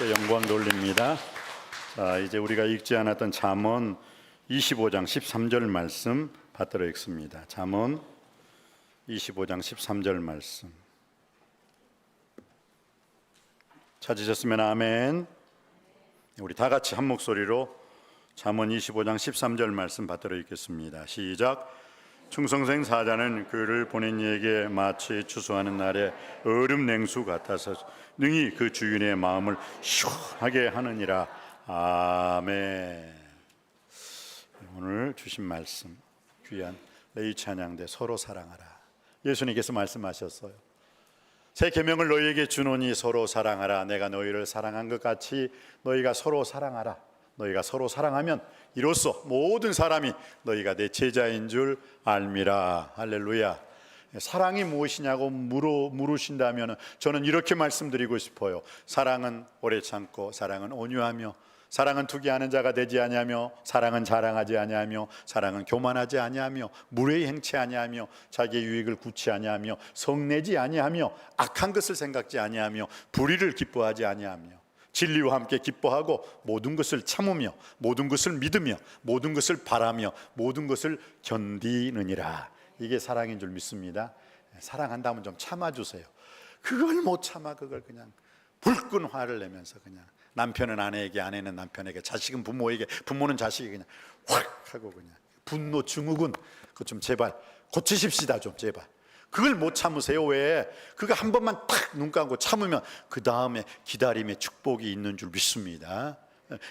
하나님께 영광 돌립니다. 자, 이제 우리가 읽지 않았던 잠언 25장 13절 말씀 받들어 읽습니다. 잠언 25장 13절 말씀 찾으셨으면 아멘. 우리 다 같이 한 목소리로 잠언 25장 13절 말씀 받들어 읽겠습니다. 시작. 충성생 사자는 그를 보낸 이에게 마치 추수하는 날에 얼음 냉수 같아서 능히 그 주인의 마음을 시원하게 하느니라. 아멘. 오늘 주신 말씀 귀한 레이 찬양대 서로 사랑하라. 예수님께서 말씀하셨어요. 새 계명을 너희에게 주노니 서로 사랑하라. 내가 너희를 사랑한 것 같이 너희가 서로 사랑하라. 너희가 서로 사랑하면 이로써 모든 사람이 너희가 내 제자인 줄 알미라. 할렐루야. 사랑이 무엇이냐고 물으신다면 저는 이렇게 말씀드리고 싶어요. 사랑은 오래 참고, 사랑은 온유하며, 사랑은 투기하는 자가 되지 아니하며, 사랑은 자랑하지 아니하며, 사랑은 교만하지 아니하며, 무례히 행치 아니하며, 자기의 유익을 구치 아니하며, 성내지 아니하며, 악한 것을 생각지 아니하며, 불의를 기뻐하지 아니하며, 진리와 함께 기뻐하고 모든 것을 참으며 모든 것을 믿으며 모든 것을 바라며 모든 것을 견디느니라. 이게 사랑인 줄 믿습니다. 사랑한다면 좀 참아주세요. 그걸 못 참아. 그걸 그냥 불끈 화를 내면서 그냥 남편은 아내에게, 아내는 남편에게, 자식은 부모에게, 부모는 자식에게 그냥 확 하고 그냥 분노 증후군 그거 좀 제발 고치십시다. 좀 제발. 그걸 못 참으세요. 왜? 그거 한 번만 탁 눈 감고 참으면 그 다음에 기다림의 축복이 있는 줄 믿습니다.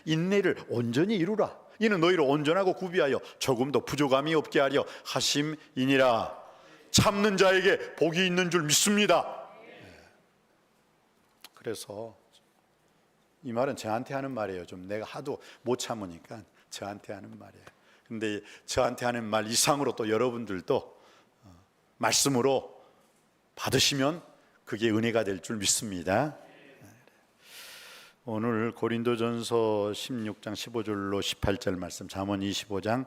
인내를 온전히 이루라. 이는 너희를 온전하고 구비하여 조금도 부족함이 없게 하려 하심이니라. 참는 자에게 복이 있는 줄 믿습니다. 그래서 이 말은 저한테 하는 말이에요. 좀 내가 하도 못 참으니까 저한테 하는 말이에요. 근데 저한테 하는 말 이상으로 또 여러분들도 말씀으로 받으시면 그게 은혜가 될 줄 믿습니다. 오늘 고린도전서 16장 15절로 18절 말씀, 잠언 25장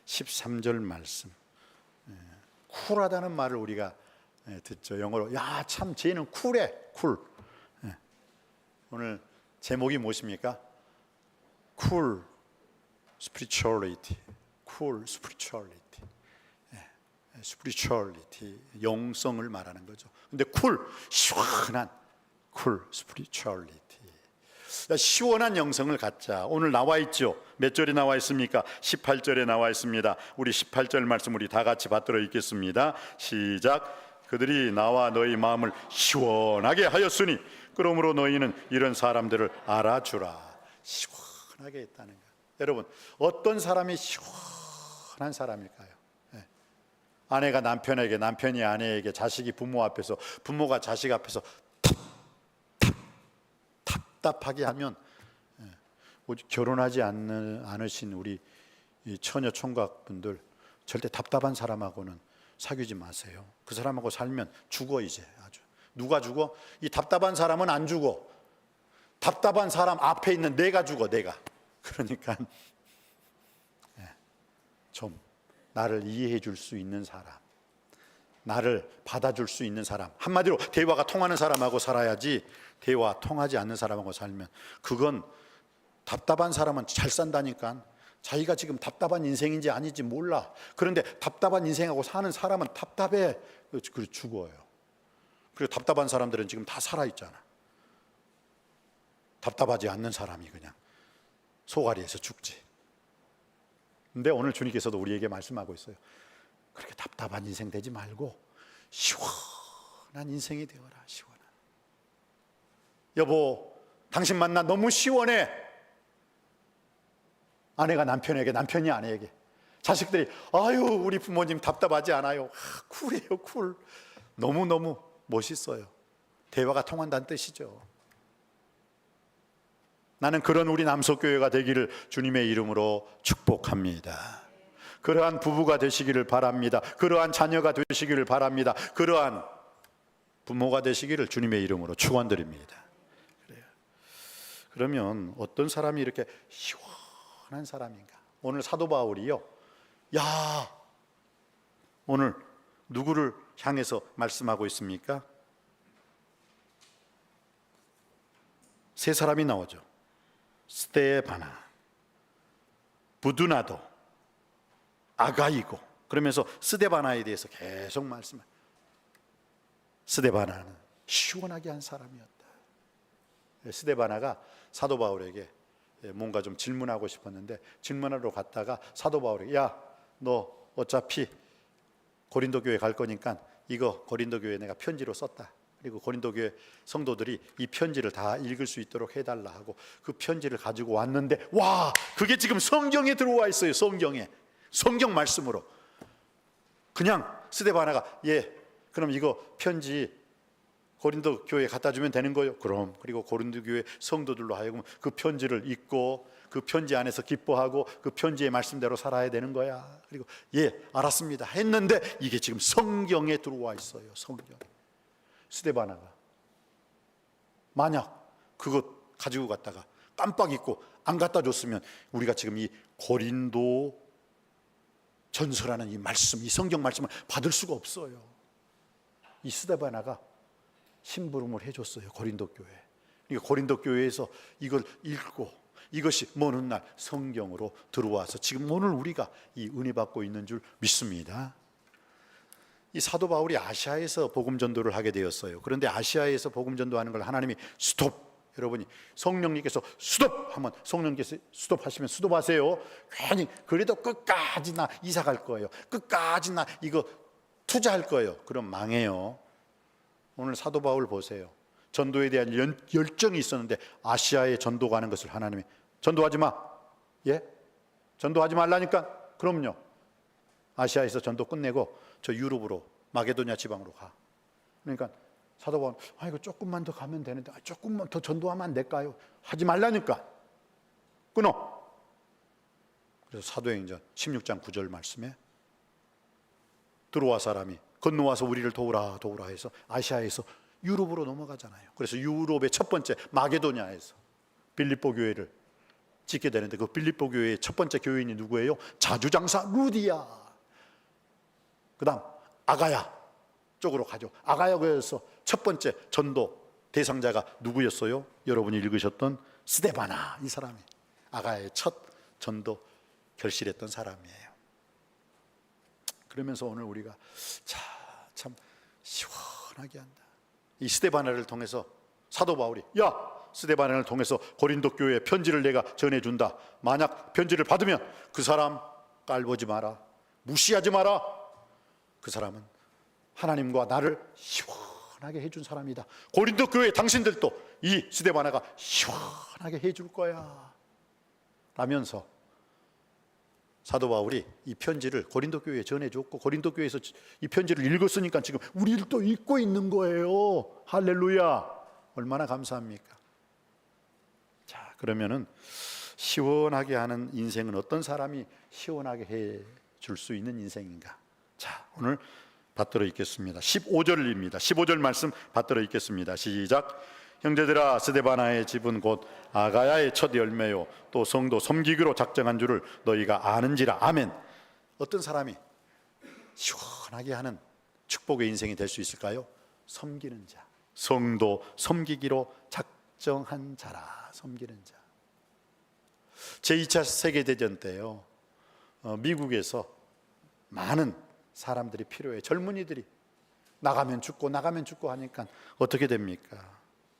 13절 말씀. 쿨하다는 말을 우리가 듣죠. 영어로 야, 참 쟤는 쿨해. 쿨. 오늘 제목이 무엇입니까? Cool spirituality. Cool spirituality. 스피리추얼리티, 영성을 말하는 거죠. 근데 시원한 스피리추얼리티, 시원한 영성을 갖자. 오늘 나와 있죠. 몇 절에 나와 있습니까? 18절에 나와 있습니다. 우리 18절 말씀 우리 다 같이 받들어 읽겠습니다. 시작. 그들이 나와 너희 마음을 시원하게 하였으니 그러므로 너희는 이런 사람들을 알아주라. 시원하게 했다는 거예요. 여러분, 어떤 사람이 시원한 사람일까요? 아내가 남편에게, 남편이 아내에게, 자식이 부모 앞에서, 부모가 자식 앞에서 답답하게 하면 결혼하지 않으신 우리 처녀 총각분들 절대 답답한 사람하고는 사귀지 마세요. 그 사람하고 살면 죽어. 이제 아주. 누가 죽어? 이 답답한 사람은 안 죽어. 답답한 사람 앞에 있는 내가 죽어. 내가. 그러니까 좀 나를 이해해 줄 수 있는 사람, 나를 받아줄 수 있는 사람, 한마디로 대화가 통하는 사람하고 살아야지, 대화 통하지 않는 사람하고 살면 그건, 답답한 사람은 잘 산다니까. 자기가 지금 답답한 인생인지 아닌지 몰라. 그런데 답답한 인생하고 사는 사람은 답답해. 그래서 죽어요. 그리고 답답한 사람들은 지금 다 살아있잖아. 답답하지 않는 사람이 그냥 소가리에서 죽지. 근데 오늘 주님께서도 우리에게 말씀하고 있어요. 그렇게 답답한 인생 되지 말고 시원한 인생이 되어라. 시원한. 여보, 당신 만나 너무 시원해. 아내가 남편에게, 남편이 아내에게, 자식들이 아유 우리 부모님 답답하지 않아요. 쿨해요. 쿨. 너무너무 멋있어요. 대화가 통한다는 뜻이죠. 나는 그런 우리 남석교회가 되기를 주님의 이름으로 축복합니다. 그러한 부부가 되시기를 바랍니다. 그러한 자녀가 되시기를 바랍니다. 그러한 부모가 되시기를 주님의 이름으로 축원드립니다. 그래요. 그러면 어떤 사람이 이렇게 시원한 사람인가? 오늘 사도 바울이요, 야, 오늘 누구를 향해서 말씀하고 있습니까? 세 사람이 나오죠. 스데바나, 부두나도, 아가이고. 그러면서 스데바나에 대해서 계속 말씀해요. 스데바나는 시원하게 한 사람이었다. 스데바나가 사도 바울에게 뭔가 좀 질문하고 싶었는데, 질문하러 갔다가 사도 바울에게, 야, 너 어차피 고린도 교회 갈 거니까 이거 고린도 교회에 내가 편지로 썼다. 그리고 고린도 교회 성도들이 이 편지를 다 읽을 수 있도록 해달라 하고 그 편지를 가지고 왔는데, 와, 그게 지금 성경에 들어와 있어요. 성경 말씀으로. 그냥 스데바나가, 예, 그럼 이거 편지 고린도 교회에 갖다 주면 되는 거예요. 그럼. 그리고 고린도 교회 성도들로 하여금 그 편지를 읽고 그 편지 안에서 기뻐하고 그 편지의 말씀대로 살아야 되는 거야. 그리고 예, 알았습니다 했는데, 이게 지금 성경에 들어와 있어요. 성경. 스데바나가 만약 그것 가지고 갔다가 깜빡 잊고 안 갖다 줬으면 우리가 지금 이 고린도 전서라는 이 말씀, 이 성경 말씀을 받을 수가 없어요. 이 스데바나가 심부름을 해줬어요. 고린도 교회. 그러니까 고린도 교회에서 이걸 읽고 이것이 먼 훗날 성경으로 들어와서 지금 오늘 우리가 이 은혜 받고 있는 줄 믿습니다. 이 사도 바울이 아시아에서 복음 전도를 하게 되었어요. 그런데 아시아에서 복음 전도하는 걸 하나님이 스톱, 여러분이 성령님께서 스톱 하면 성령님께서 스톱하시면 스톱하세요. 괜히 그래도 끝까지 나 이사 갈 거예요. 끝까지 나 이거 투자할 거예요. 그럼 망해요. 오늘 사도 바울 보세요. 전도에 대한 열정이 있었는데 아시아에 전도 가는 것을 하나님이 전도하지 마. 예? 전도하지 말라니까. 그럼요. 아시아에서 전도 끝내고 저 유럽으로 마게도냐 지방으로 가. 그러니까 사도 바울은 이거 조금만 더 가면 되는데 조금만 더 전도하면 안 될까요? 하지 말라니까. 끊어. 그래서 사도행전 16장 9절 말씀에 들어와 사람이 건너와서 우리를 도우라 해서 아시아에서 유럽으로 넘어가잖아요. 그래서 유럽의 첫 번째 마게도냐에서 빌립보 교회를 짓게 되는데, 그 빌립보 교회의 첫 번째 교인이 누구예요? 자주장사 루디아. 그 다음 아가야 쪽으로 가죠. 아가야 교회에서 첫 번째 전도 대상자가 누구였어요? 여러분이 읽으셨던 스데바나. 이 사람이 아가야의 첫 전도 결실했던 사람이에요. 그러면서 오늘 우리가 참 시원하게 한다. 이 스데바나를 통해서 사도 바울이, 야, 스데바나를 통해서 고린도 교회에 편지를 내가 전해준다. 만약 편지를 받으면 그 사람 깔보지 마라, 무시하지 마라. 그 사람은 하나님과 나를 시원하게 해준 사람이다. 고린도 교회 당신들도 이 스데바나가 시원하게 해줄 거야 라면서 사도 바울이 이 편지를 고린도 교회에 전해줬고, 고린도 교회에서 이 편지를 읽었으니까 지금 우리도 읽고 있는 거예요. 할렐루야. 얼마나 감사합니까? 자, 그러면은 시원하게 하는 인생은 어떤 사람이 시원하게 해줄 수 있는 인생인가? 자, 오늘 받들어 읽겠습니다. 15절입니다. 15절 말씀 받들어 읽겠습니다. 시작. 형제들아, 스데바나의 집은 곧 아가야의 첫 열매요 또 성도 섬기기로 작정한 줄을 너희가 아는지라. 아멘. 어떤 사람이 시원하게 하는 축복의 인생이 될 수 있을까요? 섬기는 자, 성도 섬기기로 작정한 자라. 섬기는 자. 제2차 세계대전 때요, 미국에서 많은 사람들이 필요해요. 젊은이들이 나가면 죽고 하니까 어떻게 됩니까?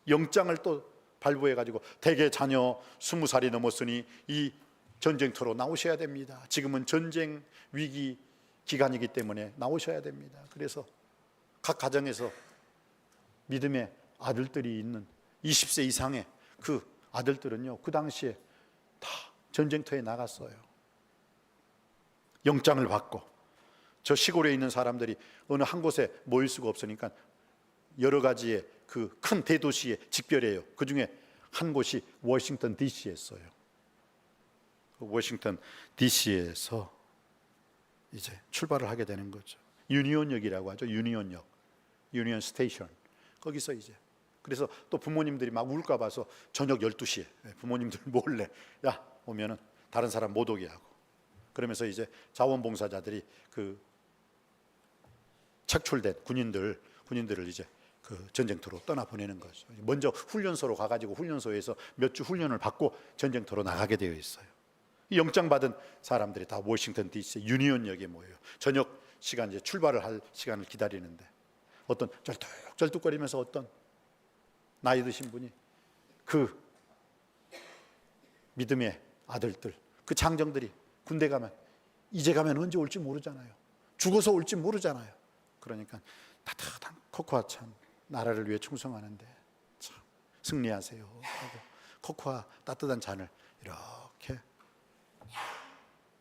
영장을 또 발부해가지고 대개 자녀 20살이 넘었으니 이 전쟁터로 나오셔야 됩니다. 지금은 전쟁 위기 기간이기 때문에 나오셔야 됩니다. 그래서 각 가정에서 믿음의 아들들이 있는 20세 이상의 그 아들들은요, 그 당시에 다 전쟁터에 나갔어요. 영장을 받고. 저 시골에 있는 사람들이 어느 한 곳에 모일 수가 없으니까 여러 가지의 그 큰 대도시에 직별해요. 그 중에 한 곳이 워싱턴 DC였어요. 워싱턴 DC에서 이제 출발을 하게 되는 거죠. 유니온역이라고 하죠. 유니온역, 유니온 스테이션. 거기서 이제, 그래서 또 부모님들이 막 울까 봐서 저녁 12시에 부모님들 몰래, 야, 오면은 다른 사람 못 오게 하고, 그러면서 이제 자원봉사자들이 그 착출된 군인들을 이제 그 전쟁터로 떠나보내는 거죠. 먼저 훈련소로 가가지고 훈련소에서 몇 주 훈련을 받고 전쟁터로 나가게 되어 있어요. 영장 받은 사람들이 다 워싱턴 DC 유니온역에 모여요. 저녁 시간, 이제 출발을 할 시간을 기다리는데 어떤 쩔뚝쩔뚝거리면서 어떤 나이 드신 분이 그 믿음의 아들들, 그 장정들이 군대 가면 이제 가면 언제 올지 모르잖아요. 죽어서 올지 모르잖아요. 그러니까 따뜻한 코코아 참 나라를 위해 충성하는데 참 승리하세요 하고 코코아 따뜻한 잔을 이렇게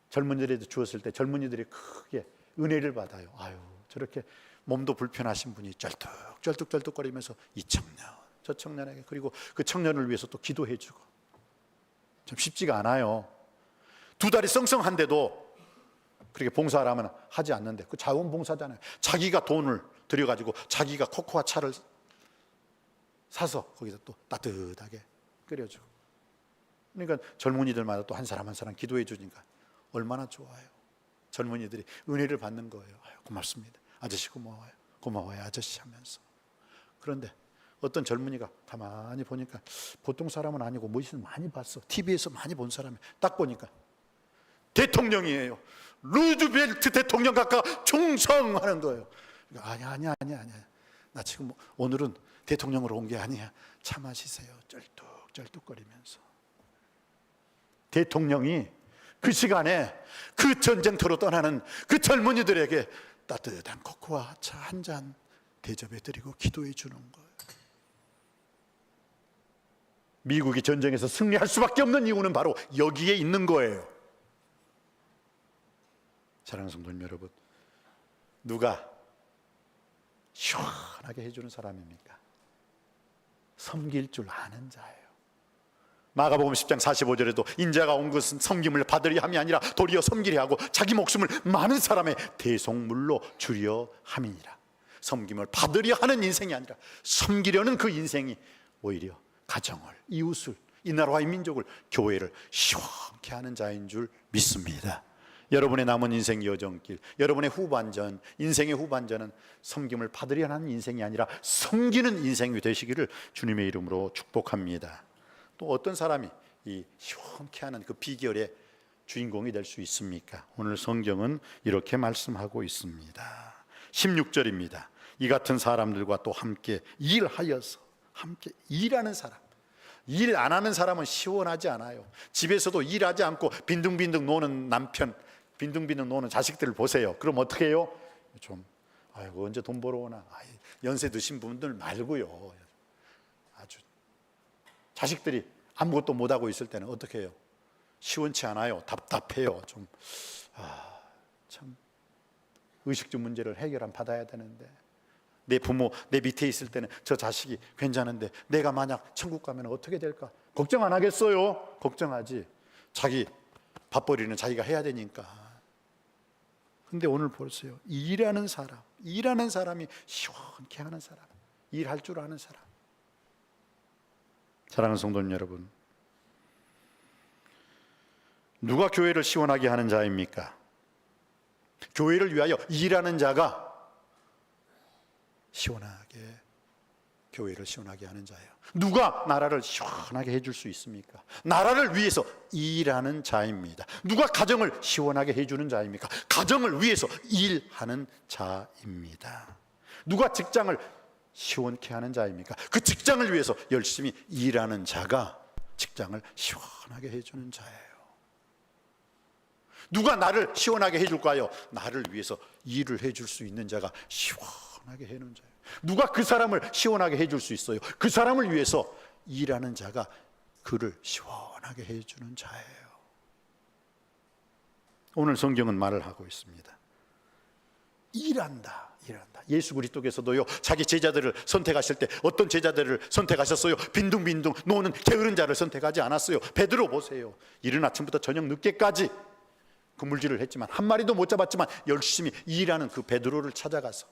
젊은이들에게 주었을 때 젊은이들이 크게 은혜를 받아요. 아유, 저렇게 몸도 불편하신 분이 쩔뚝쩔뚝거리면서 이 청년 저 청년에게, 그리고 그 청년을 위해서 또 기도해주고. 참 쉽지가 않아요. 두 다리 썽썽한데도 그렇게 봉사를 하면 하지 않는데, 그 자원봉사잖아요. 자기가 돈을 들여가지고 자기가 코코아 차를 사서 거기서 또 따뜻하게 끓여주고. 그러니까 젊은이들마다 또 한 사람 한 사람 기도해 주니까 얼마나 좋아요. 젊은이들이 은혜를 받는 거예요. 아유, 고맙습니다. 아저씨 고마워요. 고마워요 아저씨 하면서. 그런데 어떤 젊은이가 가만히 보니까 보통 사람은 아니고 뭐지 많이 봤어. TV에서 많이 본 사람이 딱 보니까 대통령이에요. 루즈벨트 대통령 각각 충성하는 거예요. 아니야. 나 지금 오늘은 대통령으로 온 게 아니야. 차 마시세요. 쩔뚝쩔뚝거리면서. 대통령이 그 시간에 그 전쟁터로 떠나는 그 젊은이들에게 따뜻한 코코아 차 한 잔 대접해 드리고 기도해 주는 거예요. 미국이 전쟁에서 승리할 수밖에 없는 이유는 바로 여기에 있는 거예요. 사랑하는 성도님 여러분, 누가 시원하게 해주는 사람입니까? 섬길 줄 아는 자예요. 마가복음 10장 45절에도 인자가 온 것은 섬김을 받으려 함이 아니라 도리어 섬기려 하고 자기 목숨을 많은 사람의 대속물로 주려 함이니라. 섬김을 받으려 하는 인생이 아니라 섬기려는 그 인생이 오히려 가정을, 이웃을, 이 나라와 이 민족을, 교회를 시원케 하는 자인 줄 믿습니다. 여러분의 남은 인생 여정길, 여러분의 후반전, 인생의 후반전은 섬김을 받으려 하는 인생이 아니라 섬기는 인생이 되시기를 주님의 이름으로 축복합니다. 또 어떤 사람이 이 시원케 하는 그 비결의 주인공이 될 수 있습니까? 오늘 성경은 이렇게 말씀하고 있습니다. 16절입니다. 이 같은 사람들과 또 함께 일하여서, 함께 일하는 사람. 일 안 하는 사람은 시원하지 않아요. 집에서도 일하지 않고 빈둥빈둥 노는 남편, 빈둥빈둥 노는 자식들을 보세요. 그럼 어떻게 해요? 좀 아이고 언제 돈 벌어 오나. 연세 드신 분들 말고요. 아주 자식들이 아무것도 못하고 있을 때는 어떻게 해요? 시원치 않아요. 답답해요. 참 의식주 문제를 해결 받아야 되는데, 내 부모 내 밑에 있을 때는 저 자식이 괜찮은데 내가 만약 천국 가면 어떻게 될까? 걱정 안 하겠어요? 걱정하지. 자기 밥벌이는 자기가 해야 되니까. 근데 오늘 보세요. 일하는 사람이 시원케 하는 사람, 일할 줄 아는 사람. 사랑하는 성도님 여러분, 누가 교회를 시원하게 하는 자입니까? 교회를 위하여 일하는 자가 교회를 시원하게 하는 자예요. 누가 나라를 시원하게 해줄 수 있습니까? 나라를 위해서 일하는 자입니다. 누가 가정을 시원하게 해주는 자입니까? 가정을 위해서 일하는 자입니다. 누가 직장을 시원케 하는 자입니까? 그 직장을 위해서 열심히 일하는 자가 직장을 시원하게 해주는 자예요. 누가 나를 시원하게 해줄까요? 나를 위해서 일을 해줄 수 있는 자가 시원하게 해주는 자예요. 누가 그 사람을 시원하게 해줄 수 있어요? 그 사람을 위해서 일하는 자가 그를 시원하게 해주는 자예요. 오늘 성경은 말을 하고 있습니다. 일한다. 예수 그리스도께서도요, 자기 제자들을 선택하실 때 어떤 제자들을 선택하셨어요? 빈둥빈둥 노는 게으른 자를 선택하지 않았어요. 베드로 보세요. 이른 아침부터 저녁 늦게까지 그물질을 했지만 한 마리도 못 잡았지만 열심히 일하는 그 베드로를 찾아가서,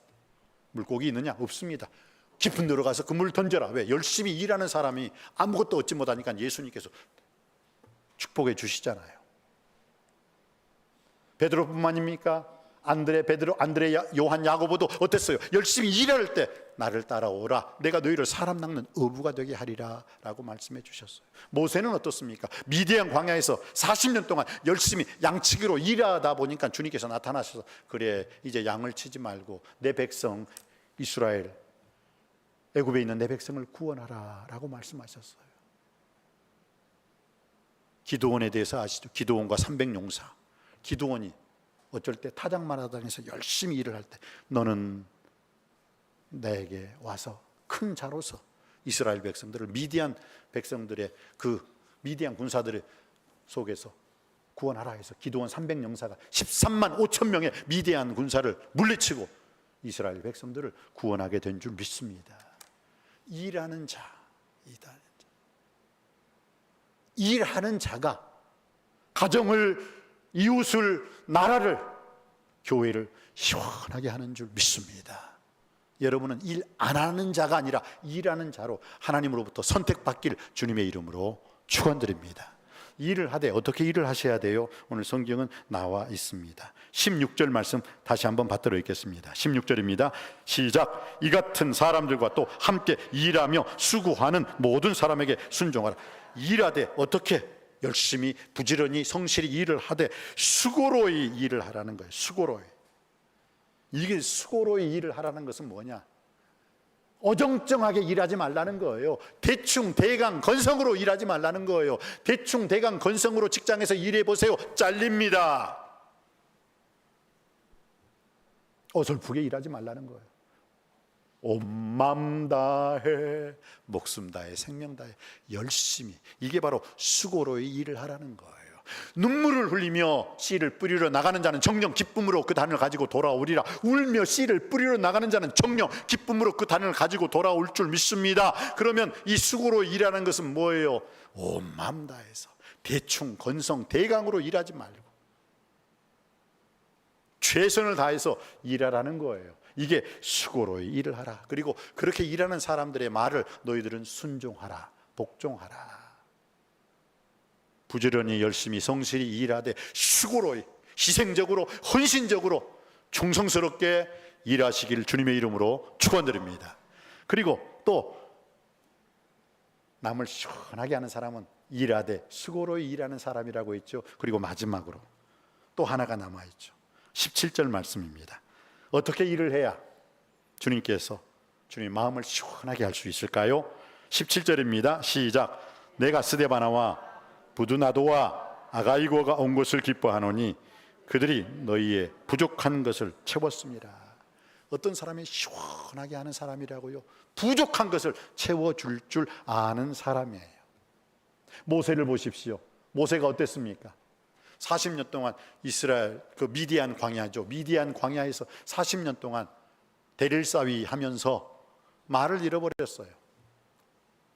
물고기 있느냐? 없습니다. 깊은 데로 가서 그물 던져라. 왜? 열심히 일하는 사람이 아무것도 얻지 못하니까 예수님께서 축복해 주시잖아요. 베드로뿐만입니까? 안드레, 요한, 야고보도 어땠어요? 열심히 일할 때 나를 따라오라. 내가 너희를 사람 낚는 어부가 되게 하리라 라고 말씀해 주셨어요. 모세는 어떻습니까? 미디안 광야에서 40년 동안 열심히 양치기로 일하다 보니까 주님께서 나타나셔서 그래, 이제 양을 치지 말고 내 백성 이스라엘, 애굽에 있는 내 백성을 구원하라 라고 말씀하셨어요. 기드온에 대해서 아시죠? 기드온과 300용사. 기드온이 어쩔 때 타작마당에서 열심히 일을 할 때 너는 내게 와서 큰 자로서 이스라엘 백성들을 미디안 백성들의 그 미디안 군사들 속에서 구원하라 해서 기드온 300용사가 13만 5천 명의 미디안 군사를 물리치고 이스라엘 백성들을 구원하게 된 줄 믿습니다. 일하는 자, 일하는 자가 가정을, 이웃을, 나라를, 교회를 시원하게 하는 줄 믿습니다. 여러분은 일 안 하는 자가 아니라 일하는 자로 하나님으로부터 선택받길 주님의 이름으로 축원드립니다. 일을 하되 어떻게 일을 하셔야 돼요? 오늘 성경은 나와 있습니다. 16절 말씀 다시 한번 받들어 읽겠습니다. 16절입니다. 시작. 이 같은 사람들과 또 함께 일하며 수고하는 모든 사람에게 순종하라. 일하되 어떻게? 열심히 부지런히 성실히 일을 하되 수고로이 일을 하라는 거예요. 수고로이. 이게 수고로이 일을 하라는 것은 뭐냐? 어정쩡하게 일하지 말라는 거예요. 대충 대강 건성으로 일하지 말라는 거예요. 대충 대강 건성으로 직장에서 일해 보세요. 잘립니다. 어설프게 일하지 말라는 거예요. 온 맘 다해, 목숨 다해, 생명 다해, 열심히. 이게 바로 수고로이 일을 하라는 거예요. 눈물을 흘리며 씨를 뿌리러 나가는 자는 정령 기쁨으로 그 단을 가지고 돌아오리라. 울며 씨를 뿌리러 나가는 자는 정령 기쁨으로 그 단을 가지고 돌아올 줄 믿습니다. 그러면 이 수고로 일하는 것은 뭐예요? 온 마음 다해서 대충 건성 대강으로 일하지 말고 최선을 다해서 일하라는 거예요. 이게 수고로 일을 하라. 그리고 그렇게 일하는 사람들의 말을 너희들은 순종하라, 복종하라. 부지런히 열심히 성실히 일하되 수고로, 희생적으로, 헌신적으로, 충성스럽게 일하시길 주님의 이름으로 축원드립니다. 그리고 또 남을 시원하게 하는 사람은 일하되 수고로 일하는 사람이라고 했죠. 그리고 마지막으로 또 하나가 남아있죠. 17절 말씀입니다. 어떻게 일을 해야 주님께서 주님 마음을 시원하게 할 수 있을까요? 17절입니다. 시작. 내가 스데바나와 부두나도와 아가이고가 온 것을 기뻐하노니 그들이 너희의 부족한 것을 채웠습니다. 어떤 사람이 시원하게 하는 사람이라고요? 부족한 것을 채워줄 줄 아는 사람이에요. 모세를 보십시오. 모세가 어땠습니까? 40년 동안 이스라엘 그 미디안 광야죠. 미디안 광야에서 40년 동안 대릴사위 하면서 말을 잃어버렸어요.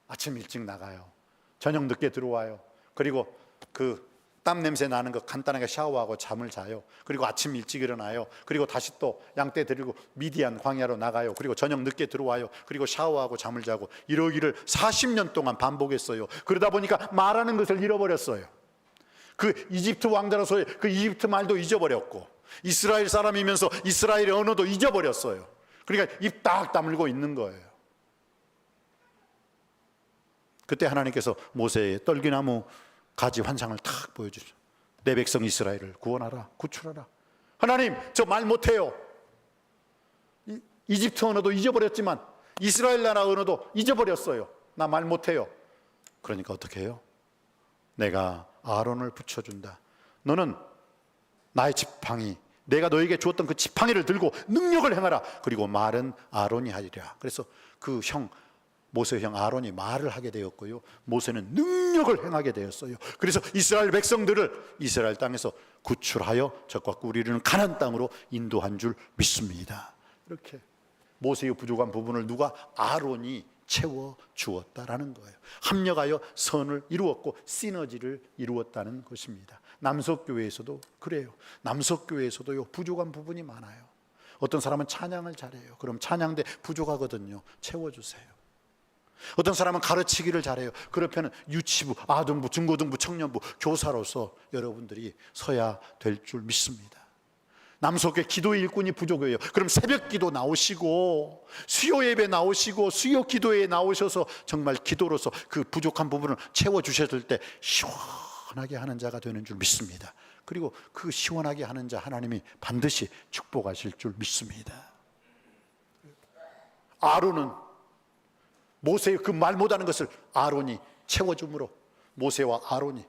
아침 일찍 나가요. 저녁 늦게 들어와요. 그리고 그 땀 냄새 나는 거 간단하게 샤워하고 잠을 자요. 그리고 아침 일찍 일어나요. 그리고 다시 또 양떼 데리고 미디안 광야로 나가요. 그리고 저녁 늦게 들어와요. 그리고 샤워하고 잠을 자고 이러기를 40년 동안 반복했어요. 그러다 보니까 말하는 것을 잃어버렸어요. 그 이집트 왕자로서의 그 이집트 말도 잊어버렸고 이스라엘 사람이면서 이스라엘의 언어도 잊어버렸어요. 그러니까 입 딱 다물고 있는 거예요. 그때 하나님께서 모세의 떨기나무 가지 환상을 탁 보여주죠. 내 백성 이스라엘을 구원하라, 구출하라. 하나님, 저 말 못해요. 이집트 언어도 잊어버렸지만 이스라엘 나라 언어도 잊어버렸어요. 나 말 못해요. 그러니까 어떻게 해요? 내가 아론을 붙여준다. 너는 나의 지팡이, 내가 너에게 주었던 그 지팡이를 들고 능력을 행하라. 그리고 말은 아론이 하리라. 그래서 그 형 모세 형 아론이 말을 하게 되었고요, 모세는 능력을 행하게 되었어요. 그래서 이스라엘 백성들을 이스라엘 땅에서 구출하여 적과 꿀이르는 가나안 땅으로 인도한 줄 믿습니다. 이렇게 모세의 부족한 부분을 누가? 아론이 채워 주었다라는 거예요. 합력하여 선을 이루었고 시너지를 이루었다는 것입니다. 남석교회에서도 그래요. 남석교회에서도요, 부족한 부분이 많아요. 어떤 사람은 찬양을 잘해요. 그럼 찬양대 부족하거든요. 채워주세요. 어떤 사람은 가르치기를 잘해요. 그러면 유치부, 아동부, 중고등부, 청년부 교사로서 여러분들이 서야 될 줄 믿습니다. 남석의 기도의 일꾼이 부족해요. 그럼 새벽 기도 나오시고 수요 예배 나오시고 수요 기도에 나오셔서 정말 기도로서 그 부족한 부분을 채워주셨을 때 시원하게 하는 자가 되는 줄 믿습니다. 그리고 그 시원하게 하는 자 하나님이 반드시 축복하실 줄 믿습니다. 아론은 모세의 그 말 못하는 것을 아론이 채워줌으로 모세와 아론이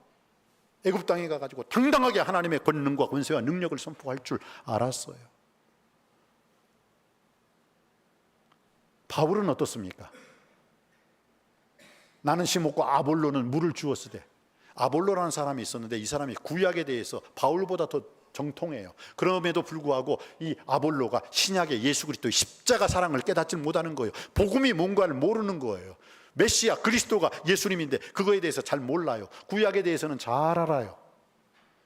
애굽 땅에 가가지고 당당하게 하나님의 권능과 권세와 능력을 선포할 줄 알았어요. 바울은 어떻습니까? 나는 심었고 아볼로는 물을 주었을 때, 아볼로라는 사람이 있었는데 이 사람이 구약에 대해서 바울보다 더 정통해요. 그럼에도 불구하고 이 아볼로가 신약의 예수 그리스도의 십자가 사랑을 깨닫지 못하는 거예요. 복음이 뭔가를 모르는 거예요. 메시아 그리스도가 예수님인데 그거에 대해서 잘 몰라요. 구약에 대해서는 잘 알아요.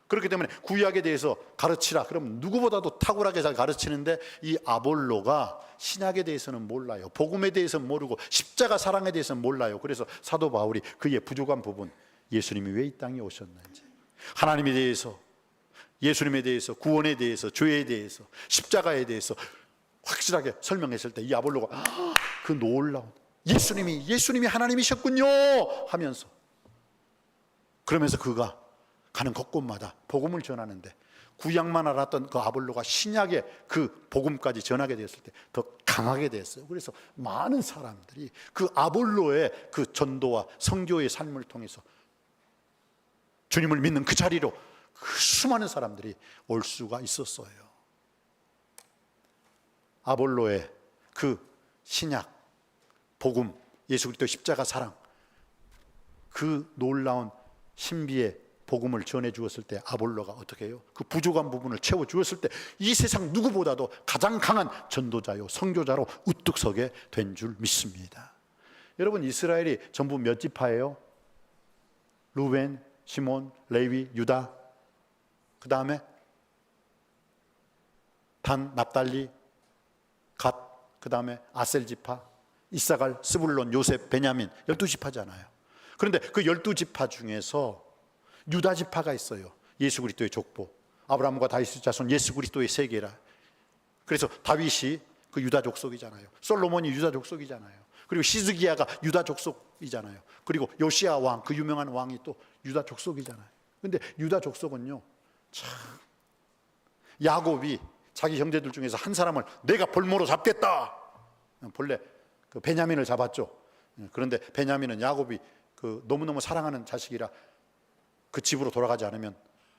그렇기 때문에 구약에 대해서 가르치라 그러면 누구보다도 탁월하게 잘 가르치는데 이 아볼로가 신약에 대해서는 몰라요. 복음에 대해서는 모르고 십자가 사랑에 대해서는 몰라요. 그래서 사도 바울이 그의 부족한 부분, 예수님이 왜 이 땅에 오셨는지, 하나님에 대해서, 예수님에 대해서, 구원에 대해서, 죄에 대해서, 십자가에 대해서 확실하게 설명했을 때 이 아볼로가 그 놀라운 예수님이 하나님이셨군요 하면서, 그러면서 그가 가는 곳곳마다 복음을 전하는데 구약만 알았던 그 아볼로가 신약의 그 복음까지 전하게 되었을 때 더 강하게 됐어요. 그래서 많은 사람들이 그 아볼로의 그 전도와 선교의 삶을 통해서 주님을 믿는 그 자리로 그 수많은 사람들이 올 수가 있었어요. 아볼로의 그 신약 복음, 예수 그리스도의 십자가 사랑, 그 놀라운 신비의 복음을 전해 주었을 때 아볼로가 어떻게 해요? 그 부족한 부분을 채워 주었을 때 이 세상 누구보다도 가장 강한 전도자요 선교자로 우뚝 서게 된 줄 믿습니다. 여러분, 이스라엘이 전부 몇 지파예요? 루벤, 시몬, 레위, 유다, 그 다음에 단, 납달리, 갓, 그 다음에 아셀 지파, 이사갈, 스불론, 요셉, 베냐민, 12지파잖아요. 그런데 그 12지파 중에서 유다 지파가 있어요. 예수 그리스도의 족보, 아브라함과 다윗의 자손, 예수 그리스도의 세계라. 그래서 다윗이 그 유다 족속이잖아요. 솔로몬이 유다 족속이잖아요. 그리고 시즈기야가 유다 족속이잖아요. 그리고 요시야 왕, 그 유명한 왕이 또 유다 족속이잖아요. 근데 유다 족속은요, 참, 야곱이 자기 형제들 중에서 한 사람을 내가 볼모로 잡겠다. 본래 그 베냐민을 잡았죠. 그런데 베냐민은 야곱이 그 너무너무 사랑하는 자식이라 그 집으로 돌아가지 않으면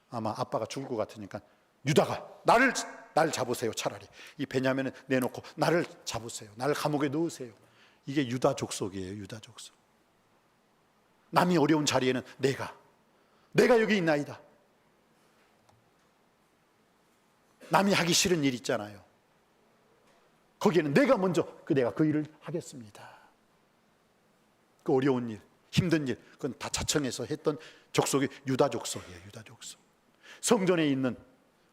아마 아빠가 죽을 것 같으니까 유다가 날 잡으세요. 차라리 이 베냐민은 내놓고 나를 잡으세요. 나를 감옥에 넣으세요. 이게 유다 족속이에요. 유다 족속. 남이 어려운 자리에는 내가 여기 있나이다. 남이 하기 싫은 일 있잖아요. 거기에는 내가 그 일을 하겠습니다. 그 어려운 일, 힘든 일, 그건 다 자청해서 했던 족속이 유다 족속이에요. 유다 족속. 성전에 있는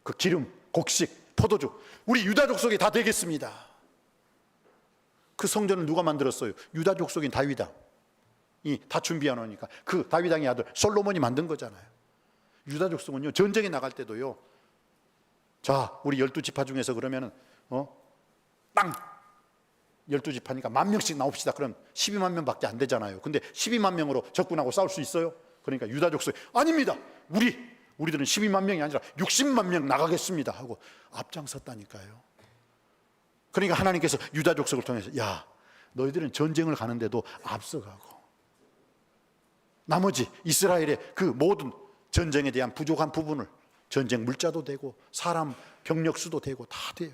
그 기름, 곡식, 포도주, 우리 유다 족속이 다 되겠습니다. 그 성전을 누가 만들었어요? 유다 족속인 다윗왕이 다 준비해 놓으니까 그 다윗왕의 아들 솔로몬이 만든 거잖아요. 유다 족속은요, 전쟁에 나갈 때도요, 자, 우리 12지파 중에서 그러면은 땅 12지파니까 10,000명씩 나옵시다. 그럼 12만 명밖에 안 되잖아요. 근데 12만 명으로 적군하고 싸울 수 있어요? 그러니까 유다 족속이 아닙니다. 우리들은 12만 명이 아니라 60만 명 나가겠습니다 하고 앞장섰다니까요. 그러니까 하나님께서 유다 족속을 통해서 야, 너희들은 전쟁을 가는데도 앞서가고 나머지 이스라엘의 그 모든 전쟁에 대한 부족한 부분을, 전쟁 물자도 되고 사람 병력 수도 되고 다 돼요.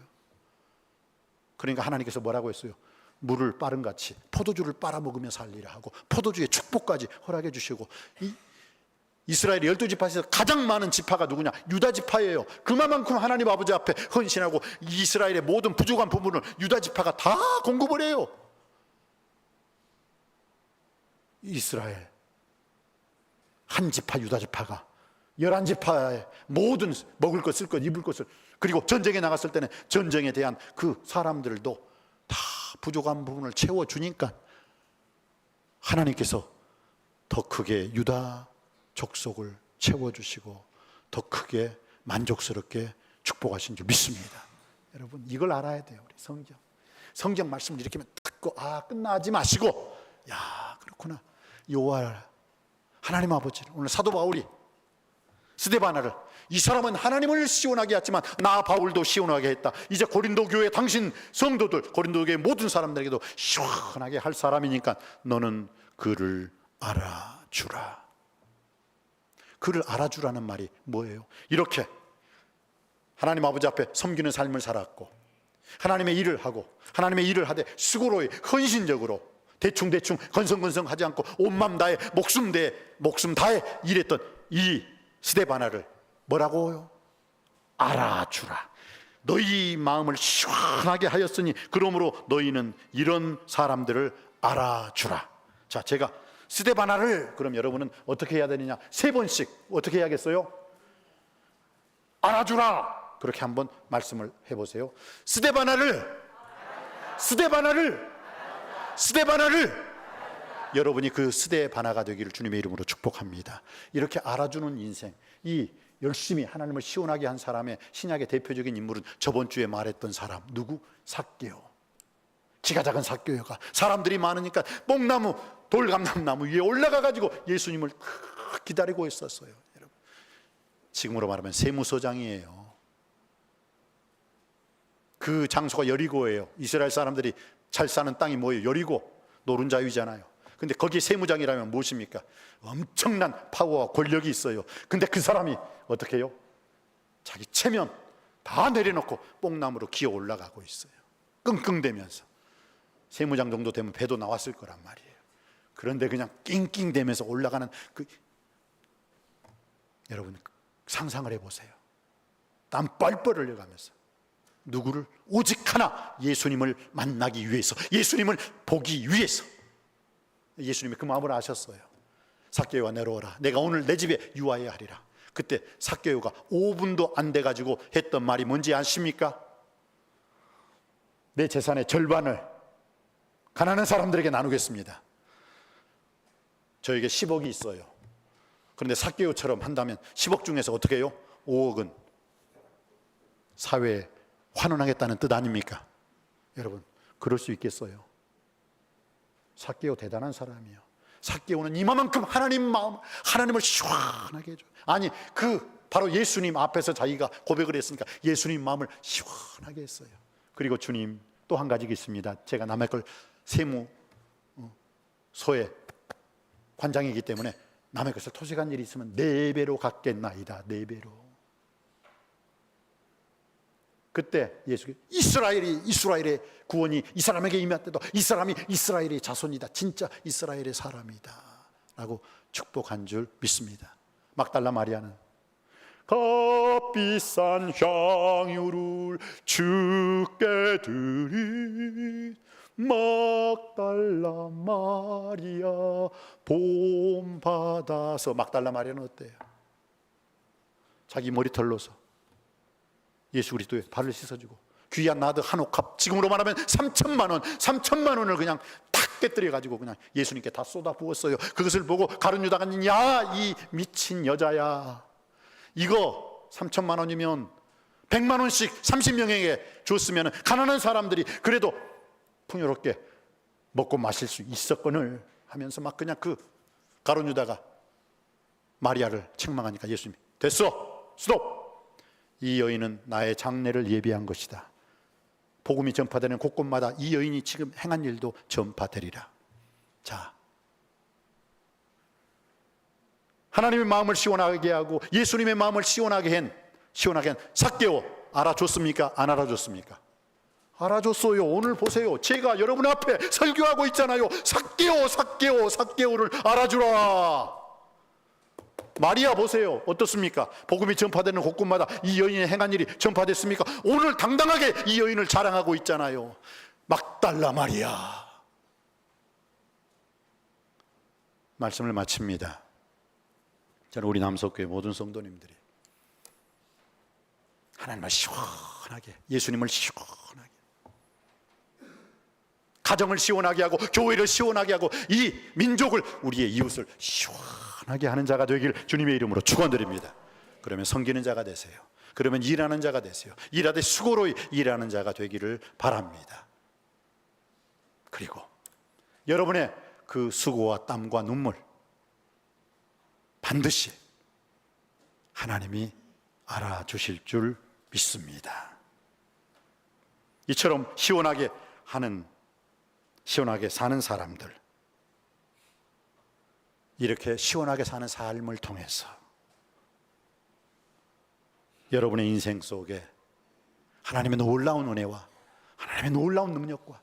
그러니까 하나님께서 뭐라고 했어요? 물을 빠름같이 포도주를 빨아먹으며 살리라 하고 포도주의 축복까지 허락해 주시고, 이스라엘의 12지파에서 가장 많은 지파가 누구냐? 유다 지파예요. 그만큼 하나님 아버지 앞에 헌신하고 이스라엘의 모든 부족한 부분을 유다 지파가 다 공급을 해요. 이스라엘 한 지파 유다 지파가 11지파의 모든 먹을 것, 쓸 것, 입을 것을, 그리고 전쟁에 나갔을 때는 전쟁에 대한 그 사람들도 다 부족한 부분을 채워주니까 하나님께서 더 크게 유다 족속을 채워주시고 더 크게 만족스럽게 축복하신 줄 믿습니다. 여러분 이걸 알아야 돼요. 우리 성경 말씀을 이렇게 듣고 끝나지 마시고 그렇구나. 여호와 하나님 아버지를, 오늘 사도 바울이 스데바나를, 이 사람은 하나님을 시원하게 했지만 나 바울도 시원하게 했다. 이제 고린도 교회 당신 성도들, 고린도 교회 모든 사람들에게도 시원하게 할 사람이니까 너는 그를 알아주라. 그를 알아주라는 말이 뭐예요? 이렇게 하나님 아버지 앞에 섬기는 삶을 살았고, 하나님의 일을 하고, 하나님의 일을 하되 수고로이 헌신적으로 대충 건성건성 하지 않고 온 맘 다해 목숨 다해 일했던 이 스데바나를 뭐라고요? 알아주라. 너희 마음을 시원하게 하였으니 그러므로 너희는 이런 사람들을 알아주라. 자, 제가 스데바나를, 그럼 여러분은 어떻게 해야 되느냐? 3번씩 어떻게 해야겠어요? 알아주라. 그렇게 한번 말씀을 해보세요. 스데바나를 여러분이 그 스데바나가 되기를 주님의 이름으로 축복합니다. 이렇게 알아주는 인생, 이 열심히 하나님을 시원하게 한 사람의 신약의 대표적인 인물은 저번 주에 말했던 사람, 누구? 삭개오. 키가 작은 삭개오가 사람들이 많으니까 뽕나무, 돌감나무 위에 올라가 가지고 예수님을 기다리고 있었어요. 여러분, 지금으로 말하면 세무서장이에요. 그 장소가 여리고예요. 이스라엘 사람들이 잘 사는 땅이 뭐예요? 여리고, 노른자위잖아요. 근데 거기 세무장이라면 무엇입니까? 엄청난 파워와 권력이 있어요. 근데 그 사람이 어떻게 해요? 자기 체면 다 내려놓고 뽕나무로 기어 올라가고 있어요. 끙끙대면서. 세무장 정도 되면 배도 나왔을 거란 말이에요. 그런데 그냥 낑낑대면서 올라가는 여러분 상상을 해보세요. 땀 뻘뻘 흘려가면서 누구를? 오직 하나, 예수님을 만나기 위해서, 예수님을 보기 위해서. 예수님이 그 마음을 아셨어요. 삭개오가 내려오라. 내가 오늘 내 집에 유하여야 하리라. 그때 삭개오가 5분도 안 돼가지고 했던 말이 뭔지 아십니까? 내 재산의 절반을 가난한 사람들에게 나누겠습니다. 저에게 10억이 있어요. 그런데 삭개오처럼 한다면 10억 중에서 어떻게 해요? 5억은 사회에 환원하겠다는 뜻 아닙니까? 여러분, 그럴 수 있겠어요? 삭개오 대단한 사람이에요. 삭개오는 이만큼 하나님 마음, 하나님을 시원하게 해줘요. 아니, 바로 예수님 앞에서 자기가 고백을 했으니까 예수님 마음을 시원하게 했어요. 그리고 주님 또 한 가지가 있습니다. 제가 남의 걸 세무소의 관장이기 때문에 남의 것을 토색한 일이 있으면 4배로 갚겠나이다. 4배로. 그때 예수가 이스라엘의 구원이 이 사람에게 임했대도 이 사람이 이스라엘의 자손이다. 진짜 이스라엘의 사람이다. 라고 축복한 줄 믿습니다. 막달라 마리아는 값비싼 향유를 주께 드린 막달라 마리아 본받아서. 막달라 마리아는 어때요? 자기 머리털로서 예수 그리스도의 발을 씻어주고 귀한 나드 한 옥합, 지금으로 말하면 3천만 원을 그냥 탁 깨뜨려 가지고 그냥 예수님께 다 쏟아 부었어요. 그것을 보고 가룟 유다가 야, 이 미친 여자야, 이거 3천만 원이면 100만 원씩 30명에게 줬으면 가난한 사람들이 그래도 풍요롭게 먹고 마실 수 있었거늘 하면서 막 그냥 가룟 유다가 마리아를 책망하니까 예수님이 됐어, 스톱. 이 여인은 나의 장례를 예비한 것이다. 복음이 전파되는 곳곳마다 이 여인이 지금 행한 일도 전파되리라. 자, 하나님의 마음을 시원하게 하고 예수님의 마음을 시원하게 한 삭개오 알아줬습니까? 안 알아줬습니까? 알아줬어요. 오늘 보세요. 제가 여러분 앞에 설교하고 있잖아요. 삭개오를 알아주라. 마리아 보세요. 어떻습니까? 복음이 전파되는 곳곳마다 이 여인의 행한 일이 전파됐습니까? 오늘 당당하게 이 여인을 자랑하고 있잖아요. 막달라 마리아. 말씀을 마칩니다. 저는 우리 남석교회 모든 성도님들이 하나님을 시원하게, 예수님을 시원하게, 가정을 시원하게 하고 교회를 시원하게 하고 이 민족을, 우리의 이웃을 시원하게 하는 자가 되길 주님의 이름으로 축원드립니다. 그러면 섬기는 자가 되세요. 그러면 일하는 자가 되세요. 일하되 수고로이 일하는 자가 되기를 바랍니다. 그리고 여러분의 그 수고와 땀과 눈물 반드시 하나님이 알아주실 줄 믿습니다. 이처럼 시원하게 사는 사람들, 이렇게 시원하게 사는 삶을 통해서 여러분의 인생 속에 하나님의 놀라운 은혜와 하나님의 놀라운 능력과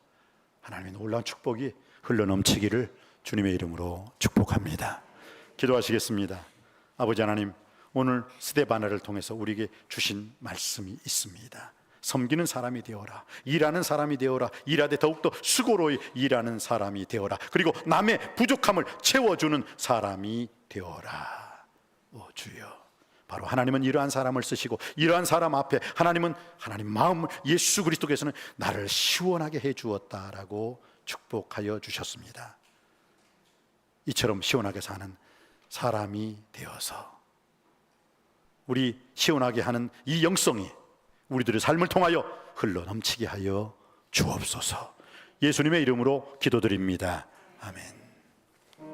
하나님의 놀라운 축복이 흘러넘치기를 주님의 이름으로 축복합니다. 기도하시겠습니다. 아버지 하나님, 오늘 스데바나를 통해서 우리에게 주신 말씀이 있습니다. 섬기는 사람이 되어라, 일하는 사람이 되어라, 일하되 더욱더 수고로이 일하는 사람이 되어라, 그리고 남의 부족함을 채워주는 사람이 되어라. 오 주여, 바로 하나님은 이러한 사람을 쓰시고 이러한 사람 앞에 하나님 마음을 예수 그리스도께서는 나를 시원하게 해 주었다라고 축복하여 주셨습니다. 이처럼 시원하게 사는 사람이 되어서 우리 시원하게 하는 이 영성이 우리들의 삶을 통하여 흘러넘치게 하여 주옵소서. 예수님의 이름으로 기도드립니다. 아멘.